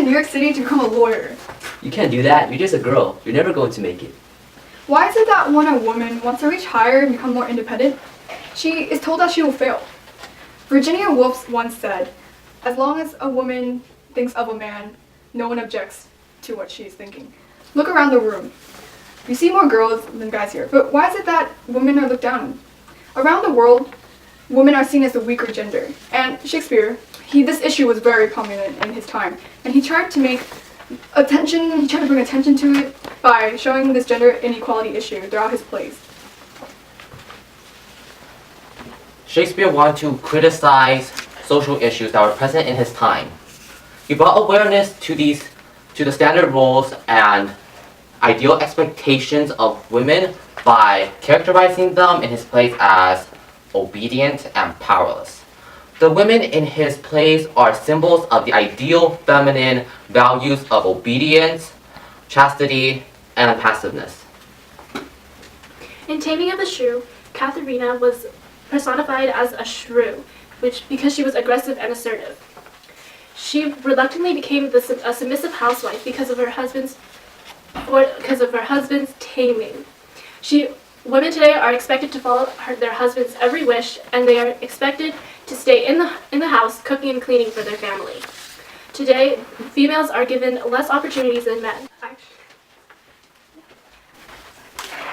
New York City to become a lawyer. You can't do that. You're just a girl. You're never going to make it. Why is it that when a woman wants to reach higher and become more independent, she is told that she will fail? Virginia Woolf once said, as long as a woman thinks of a man, no one objects to what she's thinking. Look around the room. You see more girls than guys here, but why is it that women are looked down on? Around the world, women are seen as the weaker gender. And Shakespeare, this issue was very prominent in his time, and he tried to bring attention to it by showing this gender inequality issue throughout his plays. Shakespeare wanted to criticize social issues that were present in his time. He brought awareness to the standard roles and ideal expectations of women by characterizing them in his plays as obedient and powerless. The women in his plays are symbols of the ideal feminine values of obedience, chastity, and passiveness. In Taming of the Shrew, Katharina was personified as a shrew, because she was aggressive and assertive. She reluctantly became a submissive housewife because of her husband's taming. Women today are expected to follow their husband's every wish, and they are expected to stay in the house cooking and cleaning for their family. Today, females are given less opportunities than men.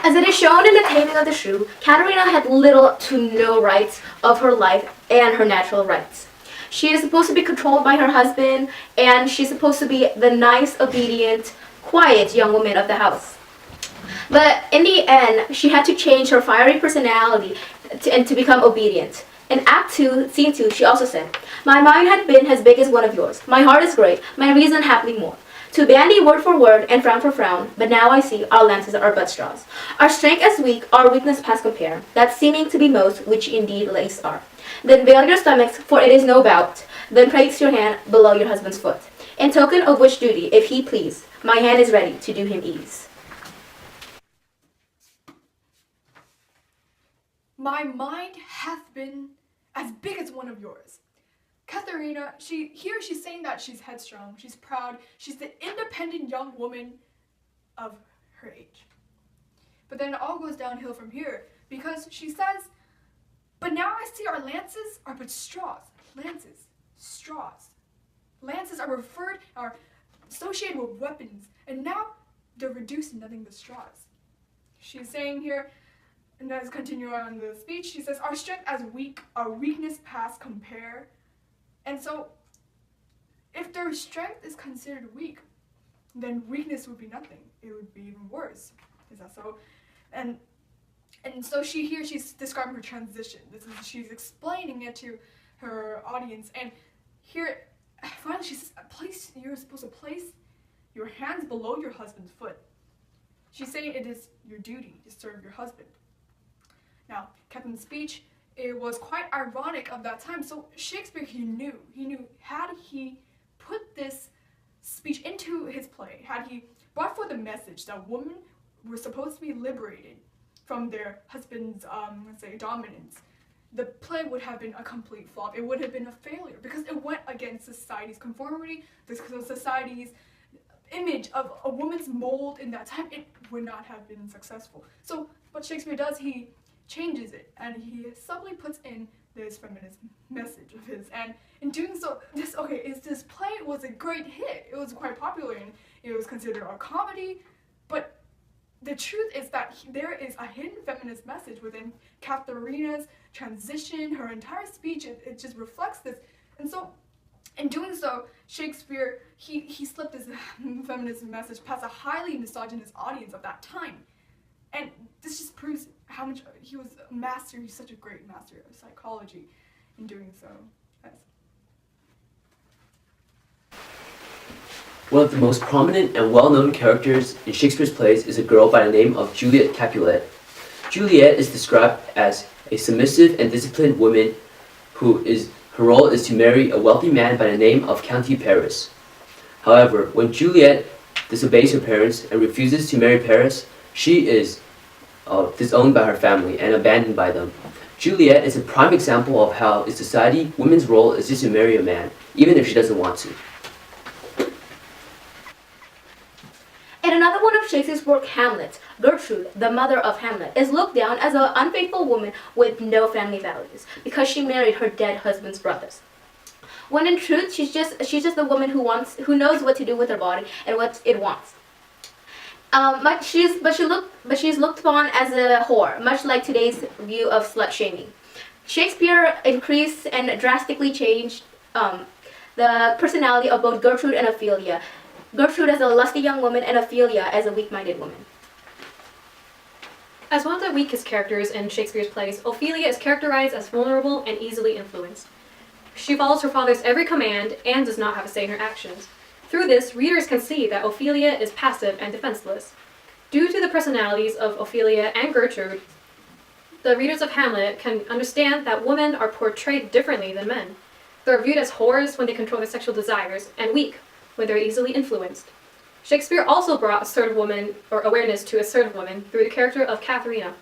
As it is shown in the Taming of the Shrew, Katharina had little to no rights of her life and her natural rights. She is supposed to be controlled by her husband, and she's supposed to be the nice, obedient, quiet young woman of the house. But in the end, she had to change her fiery personality to become obedient. In Act 2, Scene 2, she also said, "My mind had been as big as one of yours. My heart is great, my reason haply more. To bandy word for word and frown for frown, but now I see our lances are but straws. Our strength as weak, our weakness past compare, that seeming to be most, which indeed lace are. Then veil your stomachs, for it is no bout. Then place your hand below your husband's foot. In token of which duty, if he please, my hand is ready to do him ease." My mind hath been as big as one of yours. Katharina, she's saying that she's headstrong, she's proud, she's the independent young woman of her age. But then it all goes downhill from here, because she says, "But now I see our lances are but straws." Lances, straws. Lances are associated with weapons, and now they're reduced to nothing but straws. She's saying here, and let's continue on the speech, she says, "Our strength as weak, our weakness past compare." And so, if their strength is considered weak, then weakness would be nothing. It would be even worse. Is that so? And so she's describing her transition. She's explaining it to her audience. And here, finally, she says, you're supposed to place your hands below your husband's foot. She's saying it is your duty to serve your husband. Now, Catherine's speech, it was quite ironic of that time. So Shakespeare, he knew, had he put this speech into his play, had he brought forth the message that women were supposed to be liberated from their husband's, dominance, the play would have been a complete flop. It would have been a failure because it went against society's conformity, the society's image of a woman's mold in that time. It would not have been successful. So what Shakespeare does, he changes it, and he subtly puts in this feminist message of his, and in doing so, this play was a great hit. It was quite popular, and it was considered a comedy, but the truth is that there is a hidden feminist message within Katharina's transition, her entire speech. It just reflects this, and so in doing so, Shakespeare, he slipped this feminist message past a highly misogynist audience of that time. And this just proves how much he was a master. He's such a great master of psychology in doing so. Yes. One of the most prominent and well-known characters in Shakespeare's plays is a girl by the name of Juliet Capulet. Juliet is described as a submissive and disciplined woman her role is to marry a wealthy man by the name of Count Paris. However, when Juliet disobeys her parents and refuses to marry Paris, she is disowned by her family and abandoned by them. Juliet is a prime example of how in society, women's role is just to marry a man, even if she doesn't want to. another one of Shakespeare's work, Hamlet, Gertrude, the mother of Hamlet, is looked down as an unfaithful woman with no family values because she married her dead husband's brothers. When in truth, she's just the woman who knows what to do with her body and what it wants. But she's looked upon as a whore, much like today's view of slut shaming. Shakespeare increased and drastically changed the personality of both Gertrude and Ophelia. Gertrude as a lusty young woman and Ophelia as a weak-minded woman. As one of the weakest characters in Shakespeare's plays, Ophelia is characterized as vulnerable and easily influenced. She follows her father's every command and does not have a say in her actions. Through this, readers can see that Ophelia is passive and defenseless. Due to the personalities of Ophelia and Gertrude, the readers of Hamlet can understand that women are portrayed differently than men. They are viewed as whores when they control their sexual desires, and weak when they're easily influenced. Shakespeare also brought assertive woman, or awareness to assertive women, through the character of Katharina.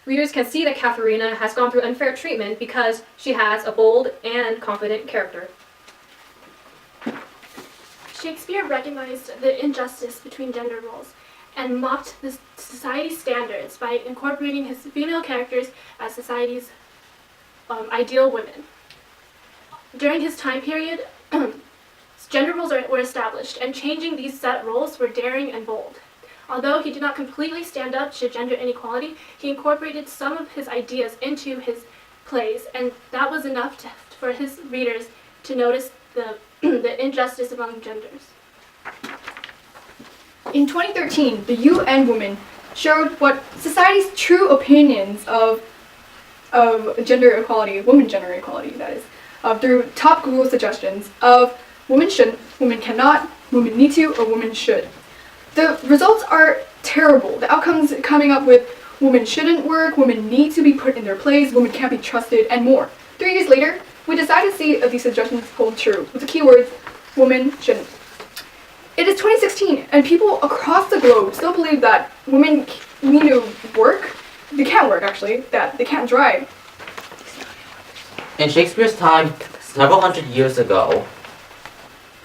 Readers can see that Katharina has gone through unfair treatment because she has a bold and confident character. Shakespeare recognized the injustice between gender roles and mocked the society's standards by incorporating his female characters as society's ideal women. During his time period, gender roles were established, and changing these set roles were daring and bold. Although he did not completely stand up to gender inequality, he incorporated some of his ideas into his plays, and that was enough for his readers to notice the injustice among genders. In 2013, the UN Women showed what society's true opinions of gender equality, women gender equality, that is, through top Google suggestions of women shouldn't, women cannot, women need to, or women should. The results are terrible. The outcomes coming up with women shouldn't work, women need to be put in their place, women can't be trusted, and more. 3 years later, we decided to see if these suggestions hold true, with the keywords, women shouldn't. It is 2016, and people across the globe still believe that women need to work. They can't work, actually, that they can't drive. In Shakespeare's time, several hundred years ago,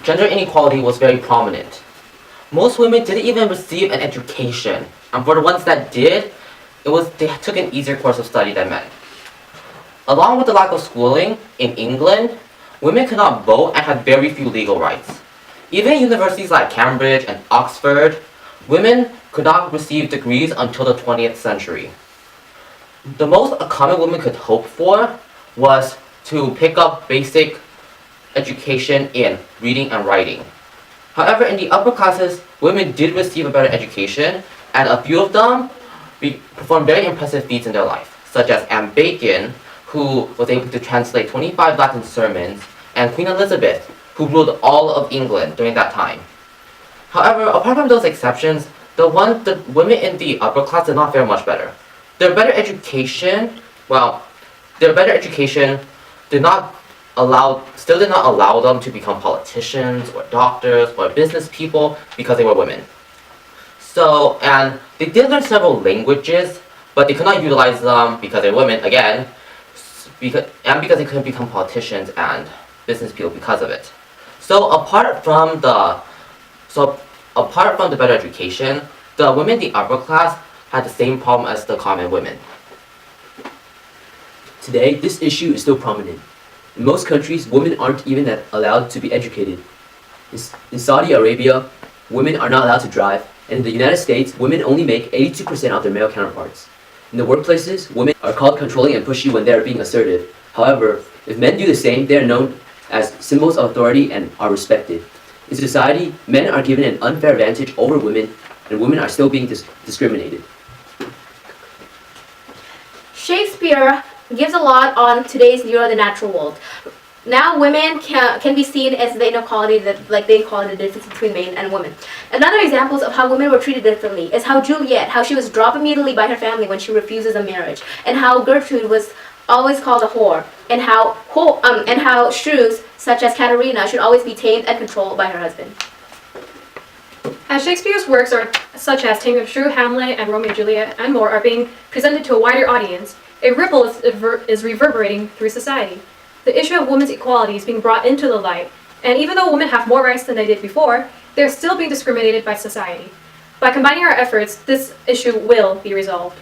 gender inequality was very prominent. Most women didn't even receive an education, and for the ones that did, they took an easier course of study than men. Along with the lack of schooling, in England, women could not vote and had very few legal rights. Even in universities like Cambridge and Oxford, women could not receive degrees until the 20th century. The most a common woman could hope for was to pick up basic education in reading and writing. However, in the upper classes, women did receive a better education, and a few of them performed very impressive feats in their life, such as Anne Bacon, who was able to translate 25 Latin sermons, and Queen Elizabeth, who ruled all of England during that time. However, apart from those exceptions, the women in the upper class did not fare much better. Their better education still did not allow them to become politicians or doctors or business people because they were women. So, and they did learn several languages, but they could not utilize them because they were women again, because they couldn't become politicians and business people because of it. So apart from the better education, the women in the upper class had the same problem as the common women. Today, this issue is still prominent. In most countries, women aren't even allowed to be educated. In Saudi Arabia, women are not allowed to drive, and in the United States, women only make 82% of their male counterparts. In the workplaces, women are called controlling and pushy when they are being assertive. However, if men do the same, they are known as symbols of authority and are respected. In society, men are given an unfair advantage over women, and women are still being discriminated. Shakespeare gives a lot on today's view of the natural world. Now women can be seen as the inequality that they call the difference between men and women. Another example of how women were treated differently is how Juliet, how she was dropped immediately by her family when she refuses a marriage, and how Gertrude was always called a whore, and how shrews such as Katharina should always be tamed and controlled by her husband. As Shakespeare's works such as Taming of Shrew, Hamlet, and Romeo and Juliet, and more are being presented to a wider audience, a ripple is reverberating through society. The issue of women's equality is being brought into the light, and even though women have more rights than they did before, they're still being discriminated by society. By combining our efforts, this issue will be resolved.